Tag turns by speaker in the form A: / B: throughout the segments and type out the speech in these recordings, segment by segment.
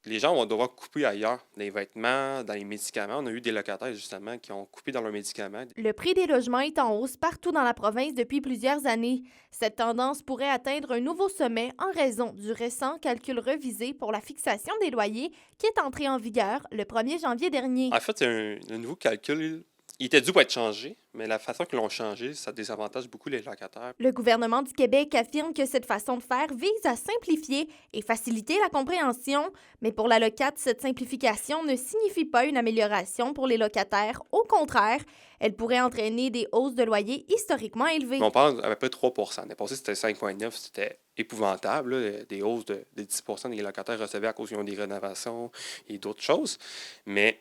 A: les gens vont devoir couper ailleurs, dans les vêtements, dans les médicaments. On a eu des locataires, justement, qui ont coupé dans leurs médicaments.
B: Le prix des logements est en hausse partout dans la province depuis plusieurs années. Cette tendance pourrait atteindre un nouveau sommet en raison du récent calcul revisé pour la fixation des loyers qui est entré en vigueur le 1er janvier dernier.
A: En fait, c'est un nouveau calcul. Il était dû pour être changé, mais la façon qu'ils l'ont changé, ça désavantage beaucoup les locataires.
B: Le gouvernement du Québec affirme que cette façon de faire vise à simplifier et faciliter la compréhension, mais pour la locate, cette simplification ne signifie pas une amélioration pour les locataires. Au contraire, elle pourrait entraîner des hausses de loyers historiquement élevées.
A: On parle à peu près 3 L'année passée, c'était 5,9 c'était épouvantable, là, des hausses de 10 des locataires recevaient à cause qu'ils ont des rénovations et d'autres choses. Mais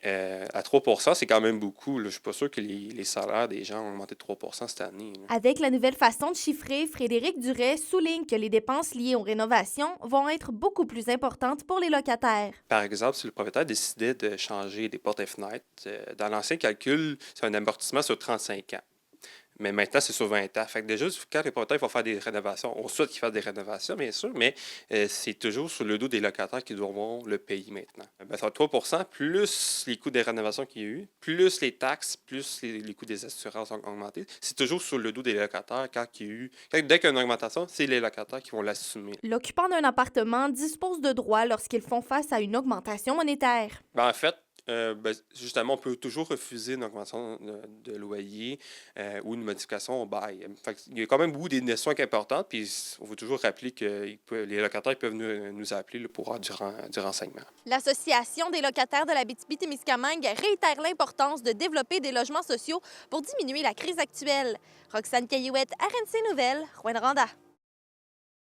A: à 3 c'est quand même beaucoup. Là. Je ne suis pas sûr que les salaires des gens ont augmenté de 3 cette année. Là.
B: Avec la nouvelle façon de chiffrer, Frédéric Duret souligne que les dépenses liées aux rénovations vont être beaucoup plus importantes pour les locataires.
A: Par exemple, si le propriétaire décidait de changer des portes et fenêtres, dans l'ancien calcul, c'est un amortissement sur 35 ans. Mais maintenant, c'est sur 20 ans. Fait que déjà, quand les propriétaires vont faire des rénovations, on souhaite qu'ils fassent des rénovations, bien sûr, mais c'est toujours sur le dos des locataires qui devront le payer maintenant. Ben, ça va être 3 plus les coûts des rénovations qu'il y a eu, plus les taxes, plus les coûts des assurances ont augmenté. C'est toujours sur le dos des locataires quand il y a eu. Dès qu'il y a une augmentation, c'est les locataires qui vont l'assumer.
B: L'occupant d'un appartement dispose de droits lorsqu'ils font face à une augmentation monétaire.
A: Ben, en fait, justement, on peut toujours refuser une augmentation de loyer ou une modification au bail. Il y a quand même beaucoup des notions importantes, puis on veut toujours rappeler que les locataires peuvent nous appeler là, pour avoir du renseignement.
B: L'Association des locataires de l'Abitibi-Témiscamingue réitère l'importance de développer des logements sociaux pour diminuer la crise actuelle. Roxane Caillouette, RNC Nouvelles, Rouyn-Noranda.